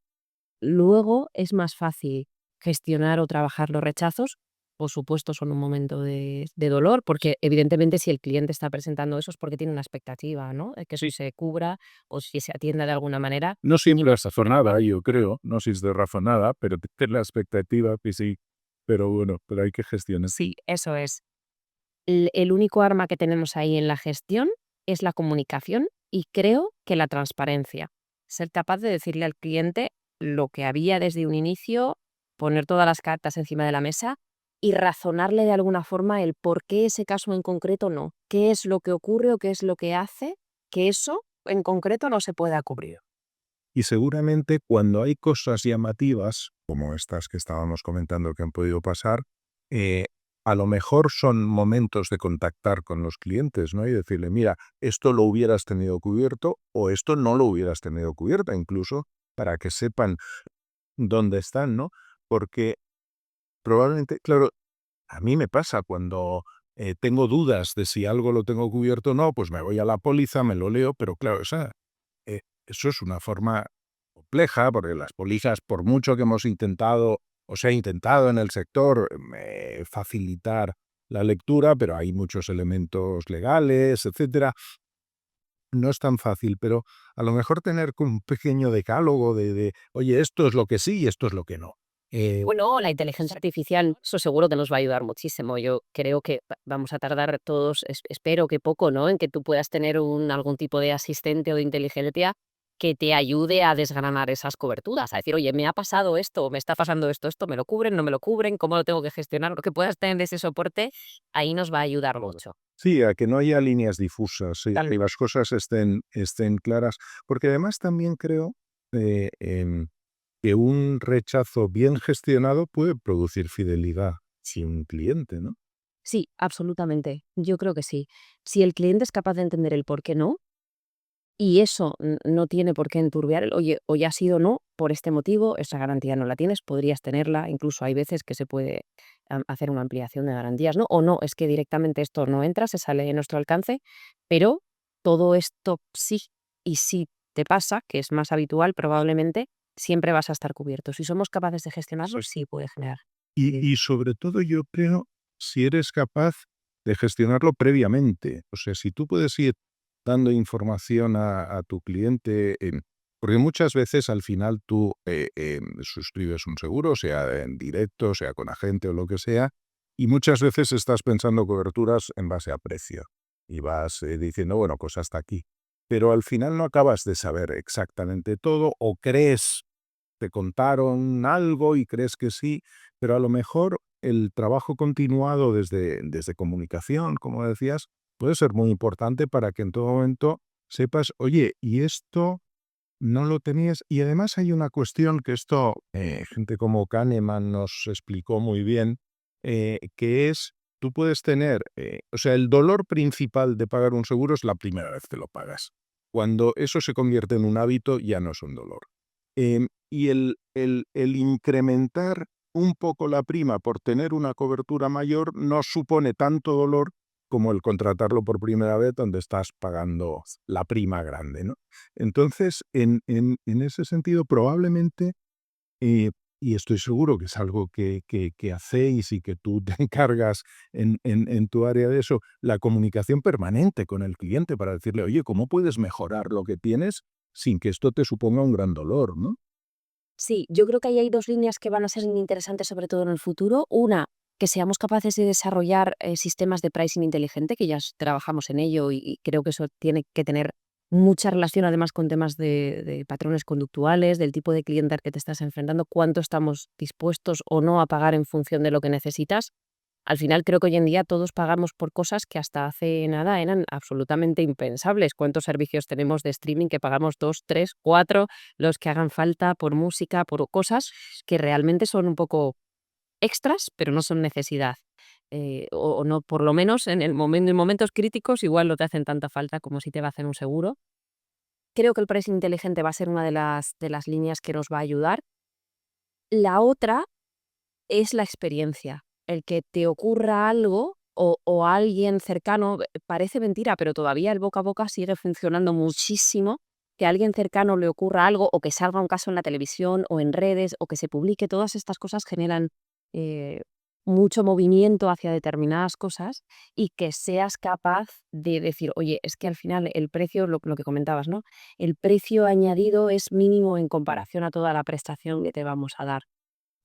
luego es más fácil gestionar o trabajar los rechazos. Por supuesto, son un momento de dolor, porque evidentemente si el cliente está presentando eso es porque tiene una expectativa, ¿no? Que eso se cubra o si se atienda de alguna manera. No siempre es razonada, yo creo, no si es de razonada, pero tener la expectativa, pues sí, pero bueno, pero hay que gestionar. Sí, eso es. El único arma que tenemos ahí en la gestión es la comunicación y creo que la transparencia. Ser capaz de decirle al cliente lo que había desde un inicio, poner todas las cartas encima de la mesa y razonarle de alguna forma el por qué ese caso en concreto no. ¿Qué es lo que ocurre o qué es lo que hace que eso en concreto no se pueda cubrir? Y seguramente cuando hay cosas llamativas, como estas que estábamos comentando que han podido pasar, eh, a lo mejor son momentos de contactar con los clientes, ¿no? Y decirle, mira, esto lo hubieras tenido cubierto o esto no lo hubieras tenido cubierto, incluso para que sepan dónde están, ¿no? Porque probablemente, claro, a mí me pasa cuando tengo dudas de si algo lo tengo cubierto o no, pues me voy a la póliza, me lo leo, pero claro, eso es una forma compleja, porque las pólizas, por mucho que hemos intentado, o se ha intentado en el sector facilitar la lectura, pero hay muchos elementos legales, etcétera. No es tan fácil, pero a lo mejor tener como un pequeño decálogo oye, esto es lo que sí y esto es lo que no. Bueno, la inteligencia artificial, eso seguro que nos va a ayudar muchísimo. Yo creo que vamos a tardar todos, espero que poco, ¿no? En que tú puedas tener algún tipo de asistente o de inteligencia que te ayude a desgranar esas coberturas, a decir, oye, me ha pasado esto, me está pasando esto, me lo cubren, no me lo cubren, cómo lo tengo que gestionar, lo que puedas tener ese soporte, ahí nos va a ayudar mucho. Sí, a que no haya líneas difusas, sí, Tal y las cosas estén claras. Porque además también creo que un rechazo bien gestionado puede producir fidelidad sin un cliente, ¿no? Sí, absolutamente. Yo creo que sí. Si el cliente es capaz de entender el por qué no, y eso no tiene por qué enturbiar el, oye, hoy ha sido no por este motivo, esa garantía no la tienes, podrías tenerla, incluso hay veces que se puede hacer una ampliación de garantías, ¿no? O no, es que directamente esto no entra, se sale de nuestro alcance, pero todo esto sí, y si te pasa, que es más habitual, probablemente siempre vas a estar cubierto. Si somos capaces de gestionarlo, sí puede generar. Y sobre todo yo creo, si eres capaz de gestionarlo previamente. O sea, si tú puedes ir dando información a tu cliente, porque muchas veces al final tú suscribes un seguro, sea en directo, sea con agente o lo que sea, y muchas veces estás pensando coberturas en base a precio. Y vas diciendo, bueno, pues hasta aquí. Pero al final no acabas de saber exactamente todo o crees te contaron algo y crees que sí, pero a lo mejor el trabajo continuado desde comunicación, como decías, puede ser muy importante para que en todo momento sepas, oye, y esto no lo tenías. Y además hay una cuestión que esto, gente como Kahneman nos explicó muy bien, que es, tú puedes tener, o sea, el dolor principal de pagar un seguro es la primera vez que lo pagas. Cuando eso se convierte en un hábito, ya no es un dolor. Y el incrementar un poco la prima por tener una cobertura mayor no supone tanto dolor como el contratarlo por primera vez donde estás pagando la prima grande, ¿no? Entonces, en ese sentido, probablemente, eh, y estoy seguro que es algo que hacéis y que tú te encargas en tu área de eso, la comunicación permanente con el cliente para decirle, oye, ¿cómo puedes mejorar lo que tienes sin que esto te suponga un gran dolor, ¿no? Sí, yo creo que ahí hay dos líneas que van a ser interesantes, sobre todo en el futuro. Una, que seamos capaces de desarrollar sistemas de pricing inteligente, que ya trabajamos en ello y creo que eso tiene que tener mucha relación además con temas de patrones conductuales, del tipo de cliente al que te estás enfrentando, cuánto estamos dispuestos o no a pagar en función de lo que necesitas. Al final creo que hoy en día todos pagamos por cosas que hasta hace nada eran absolutamente impensables. ¿Cuántos servicios tenemos de streaming que pagamos 2, 3, 4, los que hagan falta por música, por cosas que realmente son un poco extras, pero no son necesidad? O no, por lo menos en momentos críticos igual no te hacen tanta falta como si te va a hacer un seguro. Creo que el pricing inteligente va a ser una de las líneas que nos va a ayudar. La otra es la experiencia, el que te ocurra algo o a alguien cercano, parece mentira, pero todavía el boca a boca sigue funcionando muchísimo, que a alguien cercano le ocurra algo o que salga un caso en la televisión o en redes o que se publique, todas estas cosas generan eh, mucho movimiento hacia determinadas cosas y que seas capaz de decir, oye, es que al final el precio, lo que comentabas, ¿no? El precio añadido es mínimo en comparación a toda la prestación que te vamos a dar.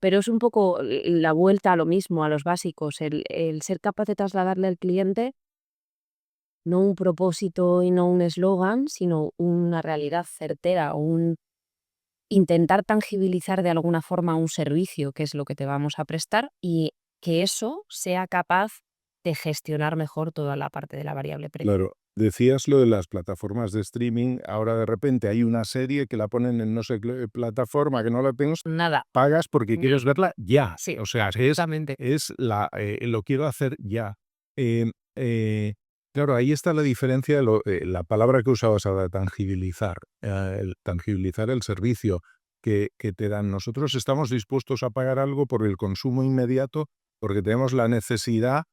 Pero es un poco la vuelta a lo mismo, a los básicos, el ser capaz de trasladarle al cliente no un propósito y no un eslogan, sino una realidad certera, un intentar tangibilizar de alguna forma un servicio, que es lo que te vamos a prestar, y que eso sea capaz de gestionar mejor toda la parte de la variable precio. Claro, decías lo de las plataformas de streaming, ahora de repente hay una serie que la ponen en no sé qué plataforma que no la tengo, Nada. pagas porque quieres verla ya. Sí, O sea, exactamente. lo quiero hacer ya. Eh, eh, claro, ahí está la diferencia, la palabra que usabas ahora, tangibilizar, el tangibilizar el servicio que te dan. Nosotros estamos dispuestos a pagar algo por el consumo inmediato porque tenemos la necesidad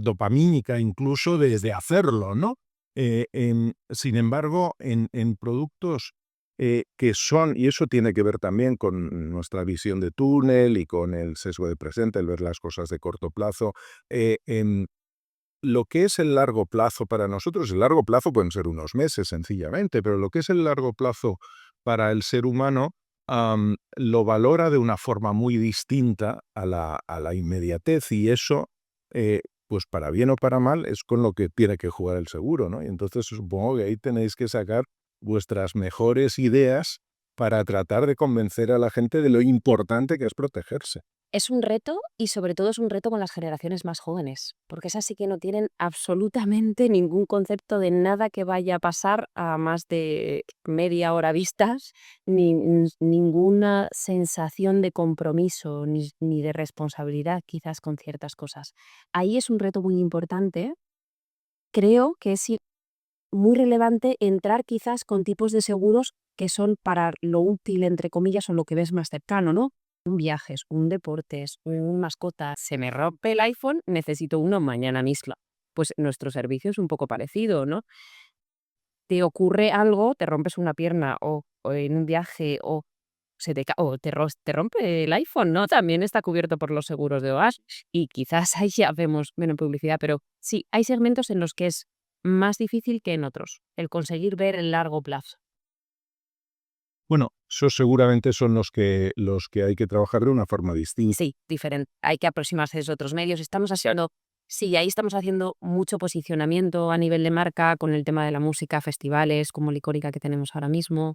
dopamínica incluso de hacerlo, ¿no? Sin embargo, en productos que son, y eso tiene que ver también con nuestra visión de túnel y con el sesgo de presente, el ver las cosas de corto plazo, lo que es el largo plazo para nosotros, el largo plazo pueden ser unos meses sencillamente, pero lo que es el largo plazo para el ser humano lo valora de una forma muy distinta a la inmediatez y eso, pues para bien o para mal, es con lo que tiene que jugar el seguro, ¿no? Y entonces supongo que ahí tenéis que sacar vuestras mejores ideas para tratar de convencer a la gente de lo importante que es protegerse. Es un reto y sobre todo es un reto con las generaciones más jóvenes, porque esas sí que no tienen absolutamente ningún concepto de nada que vaya a pasar a más de media hora vistas, ni ninguna sensación de compromiso ni de responsabilidad quizás con ciertas cosas. Ahí es un reto muy importante. Creo que es muy relevante entrar quizás con tipos de seguros que son para lo útil, entre comillas, o lo que ves más cercano, ¿no? Un viajes, un deportes, un mascota. Se me rompe el iPhone, necesito uno mañana mismo. Pues nuestro servicio es un poco parecido, ¿no? Te ocurre algo, te rompes una pierna o en un viaje o te rompe el iPhone, ¿no? También está cubierto por los seguros de hogar y quizás ahí ya vemos menos publicidad, pero sí, hay segmentos en los que es más difícil que en otros, el conseguir ver el largo plazo. Bueno, esos seguramente son los que hay que trabajar de una forma distinta. Sí, diferente. Hay que aproximarse desde otros medios. Sí, ahí estamos haciendo mucho posicionamiento a nivel de marca con el tema de la música, festivales como Licórica que tenemos ahora mismo.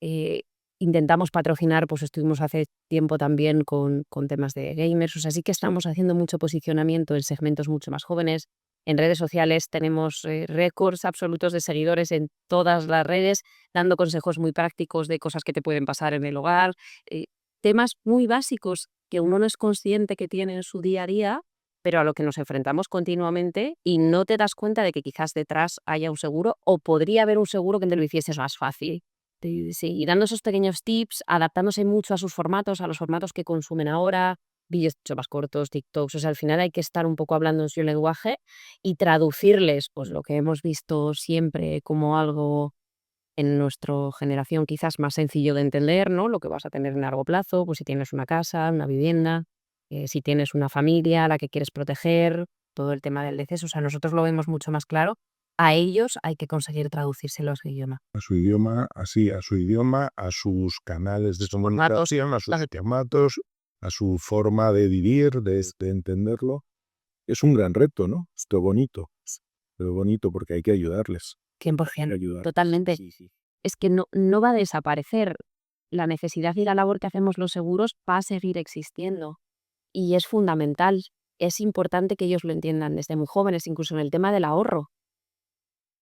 Eh, Intentamos patrocinar, pues estuvimos hace tiempo también con temas de gamers. O sea, sí que estamos haciendo mucho posicionamiento en segmentos mucho más jóvenes. En redes sociales tenemos récords absolutos de seguidores en todas las redes, dando consejos muy prácticos de cosas que te pueden pasar en el hogar. eh, Temas muy básicos que uno no es consciente que tiene en su día a día, pero a lo que nos enfrentamos continuamente y no te das cuenta de que quizás detrás haya un seguro o podría haber un seguro que te lo hicieses más fácil. Sí, y dando esos pequeños tips, adaptándose mucho a sus formatos, a los formatos que consumen ahora, vídeos mucho más cortos, TikToks. O sea, al final hay que estar un poco hablando en su lenguaje y traducirles pues lo que hemos visto siempre como algo en nuestra generación quizás más sencillo de entender, ¿no? Lo que vas a tener en largo plazo, pues si tienes una casa, una vivienda, si tienes una familia a la que quieres proteger, todo el tema del deceso. O sea, nosotros lo vemos mucho más claro. A ellos hay que conseguir traducírselo a su idioma. A su idioma, así, a su idioma, a sus canales de comunicación, a sus formatos, a su forma de vivir, de entenderlo. Es un gran reto, ¿no? Pero bonito porque hay que ayudarles. Hay 100%, que ayudarles. totalmente. Sí, sí. Es que no va a desaparecer. La necesidad y la labor que hacemos los seguros va a seguir existiendo. Y es fundamental. Es importante que ellos lo entiendan desde muy jóvenes, incluso en el tema del ahorro.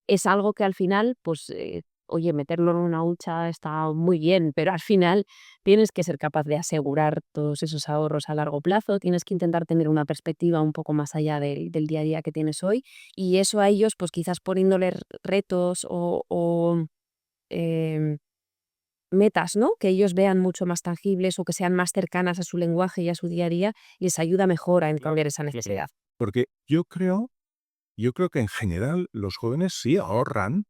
Es algo que al final, pues, oye, meterlo en una hucha está muy bien, pero al final tienes que ser capaz de asegurar todos esos ahorros a largo plazo, tienes que intentar tener una perspectiva un poco más allá del día a día que tienes hoy, y eso a ellos, pues quizás poniéndoles retos o metas, ¿no? Que ellos vean mucho más tangibles o que sean más cercanas a su lenguaje y a su día a día, les ayuda mejor a entender esa necesidad. Porque yo creo que en general los jóvenes sí ahorran,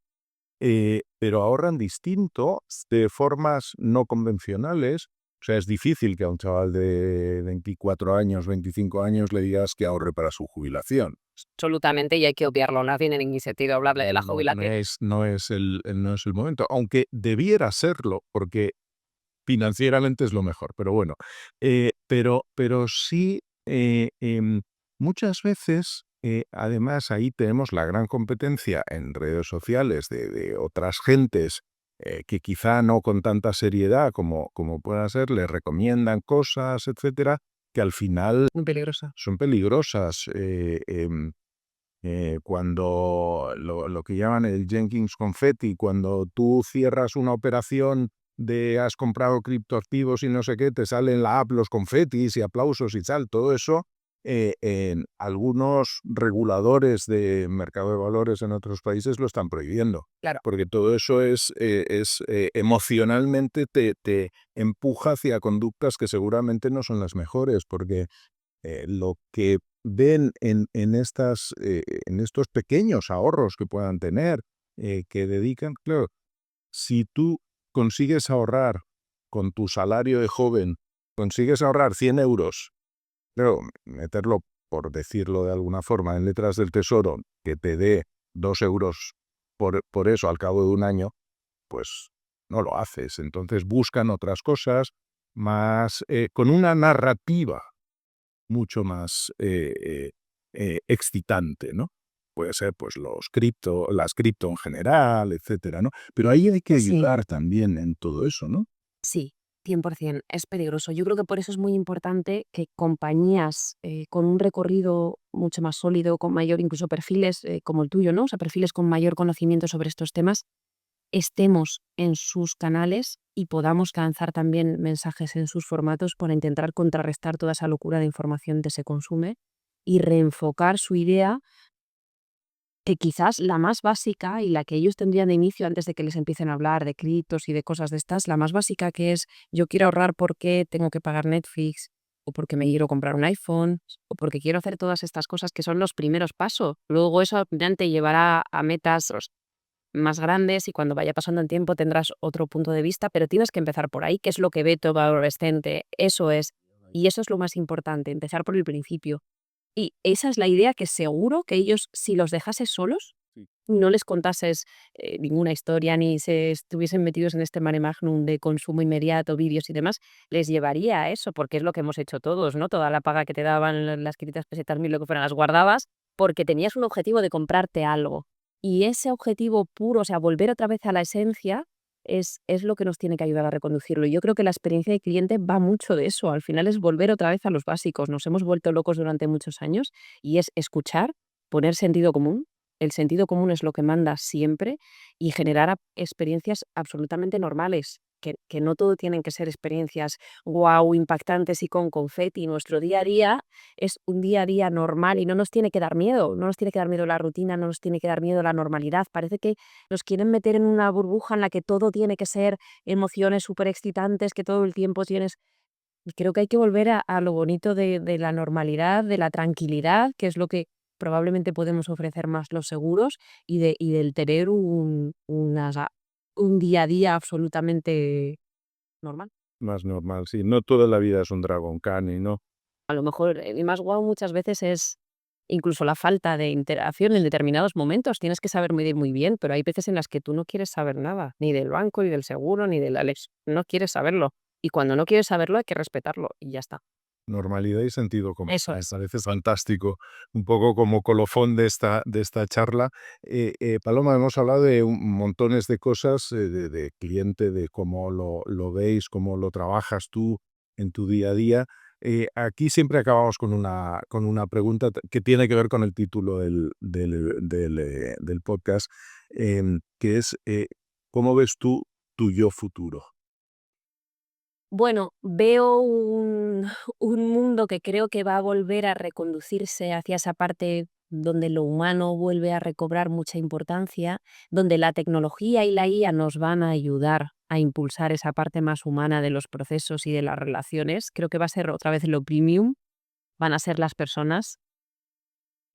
pero ahorran distinto, de formas no convencionales. O sea, es difícil que a un chaval de 24 años, 25 años le digas que ahorre para su jubilación. Absolutamente, y hay que obviarlo, no tiene ningún sentido hablarle de la jubilación. No es el momento, aunque debiera serlo, porque financieramente es lo mejor, pero bueno. Pero sí, muchas veces, además, ahí tenemos la gran competencia en redes sociales de otras gentes que quizá no con tanta seriedad como pueda ser, les recomiendan cosas, etcétera, que al final Muy peligrosa. son peligrosas. Cuando lo que llaman el Jenkins Confetti, cuando tú cierras una operación de has comprado criptoactivos y no sé qué, te salen en la app los confetis y aplausos y tal, todo eso, en algunos reguladores de mercado de valores en otros países lo están prohibiendo. Claro. Porque todo eso emocionalmente te empuja hacia conductas que seguramente no son las mejores, porque lo que ven en estos pequeños ahorros que puedan tener, que dedican, claro, si tú consigues ahorrar con tu salario de joven, consigues ahorrar 100 euros, claro, meterlo, por decirlo de alguna forma, en letras del tesoro, que te dé 2 euros por eso al cabo de un año, pues no lo haces. Entonces buscan otras cosas más, con una narrativa mucho más excitante, ¿no? puede ser pues las cripto en general, etcétera, ¿no? Pero ahí hay que Sí. ayudar también en todo eso, ¿no? Sí, 100%, es peligroso. Yo creo que por eso es muy importante que compañías con un recorrido mucho más sólido, con mayor incluso perfiles como el tuyo, ¿no? O sea, perfiles con mayor conocimiento sobre estos temas, estemos en sus canales y podamos lanzar también mensajes en sus formatos para intentar contrarrestar toda esa locura de información que se consume y reenfocar su idea, que quizás la más básica y la que ellos tendrían de inicio antes de que les empiecen a hablar de criptos y de cosas de estas, la más básica, que es: yo quiero ahorrar porque tengo que pagar Netflix, o porque me quiero comprar un iPhone, o porque quiero hacer todas estas cosas, que son los primeros pasos. Luego eso te llevará a metas más grandes y cuando vaya pasando el tiempo tendrás otro punto de vista, pero tienes que empezar por ahí, que es lo que ve todo adolescente. Eso es. Y eso es lo más importante, empezar por el principio. Y esa es la idea, que seguro que ellos, si los dejases solos, Sí. no les contases ninguna historia, ni se estuviesen metidos en este mare magnum de consumo inmediato, vídeos y demás, les llevaría a eso, porque es lo que hemos hecho todos, ¿no? Toda la paga que te daban, las 500 pesetas, 1000, lo que fueran, las guardabas porque tenías un objetivo de comprarte algo. Y ese objetivo puro, o sea, volver otra vez a la esencia, es lo que nos tiene que ayudar a reconducirlo. Y yo creo que la experiencia de cliente va mucho de eso. Al final es volver otra vez a los básicos. Nos hemos vuelto locos durante muchos años y es escuchar, poner sentido común. El sentido común es lo que manda siempre y generar experiencias absolutamente normales. Que no todo tienen que ser experiencias guau, impactantes y con confeti. Nuestro día a día es un día a día normal y no nos tiene que dar miedo. No nos tiene que dar miedo la rutina, no nos tiene que dar miedo la normalidad. Parece que nos quieren meter en una burbuja en la que todo tiene que ser emociones súper excitantes, que todo el tiempo tienes... Y creo que hay que volver a lo bonito de la normalidad, de la tranquilidad, que es lo que probablemente podemos ofrecer más los seguros, y del tener un día a día absolutamente normal. Más normal, sí. No toda la vida es un Dragon Khan y no. A lo mejor el más guau muchas veces es incluso la falta de interacción en determinados momentos. Tienes que saber medir muy bien, pero hay veces en las que tú no quieres saber nada, ni del banco, ni del seguro, ni del Alex. No quieres saberlo. Y cuando no quieres saberlo hay que respetarlo y ya está. Normalidad y sentido común. Eso Me es. parece fantástico. Un poco como colofón de esta charla. Paloma, hemos hablado de montones de cosas, de cliente, de cómo lo veis, cómo lo trabajas tú en tu día a día. Aquí siempre acabamos con una pregunta que tiene que ver con el título del podcast, que es, ¿cómo ves tú tu yo futuro? Bueno, veo un mundo que creo que va a volver a reconducirse hacia esa parte donde lo humano vuelve a recobrar mucha importancia, donde la tecnología y la IA nos van a ayudar a impulsar esa parte más humana de los procesos y de las relaciones. Creo que va a ser otra vez lo premium, van a ser las personas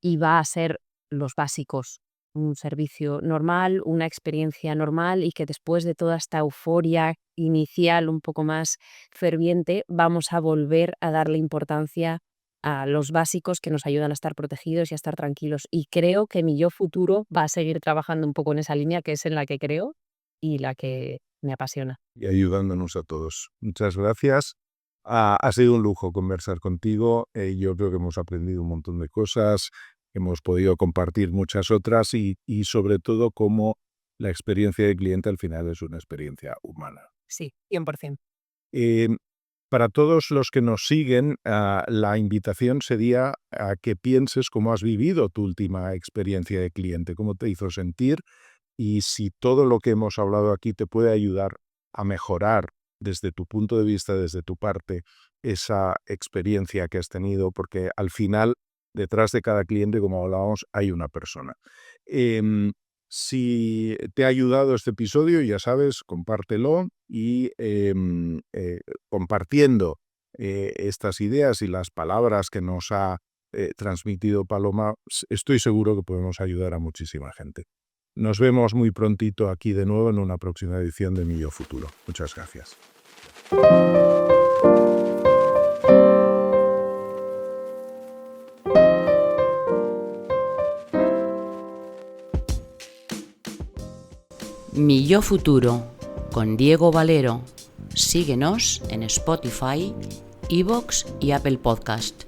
y va a ser los básicos. Un servicio normal, una experiencia normal, y que después de toda esta euforia inicial un poco más ferviente, vamos a volver a darle importancia a los básicos que nos ayudan a estar protegidos y a estar tranquilos. Y creo que mi yo futuro va a seguir trabajando un poco en esa línea, que es en la que creo y la que me apasiona. Y ayudándonos a todos. Muchas gracias. Ha sido un lujo conversar contigo. Yo creo que hemos aprendido un montón de cosas, hemos podido compartir muchas otras y sobre todo cómo la experiencia de cliente al final es una experiencia humana. Sí, 100%. Eh, para todos los que nos siguen, la invitación sería a que pienses cómo has vivido tu última experiencia de cliente, cómo te hizo sentir y si todo lo que hemos hablado aquí te puede ayudar a mejorar desde tu punto de vista, desde tu parte, esa experiencia que has tenido, porque al final, detrás de cada cliente, como hablábamos, hay una persona. Si te ha ayudado este episodio, ya sabes, compártelo y compartiendo estas ideas y las palabras que nos ha transmitido Paloma, estoy seguro que podemos ayudar a muchísima gente. Nos vemos muy prontito aquí de nuevo en una próxima edición de Mi Yo Futuro. Muchas gracias. Mi Yo Futuro con Diego Valero. Síguenos en Spotify, iVoox y Apple Podcast.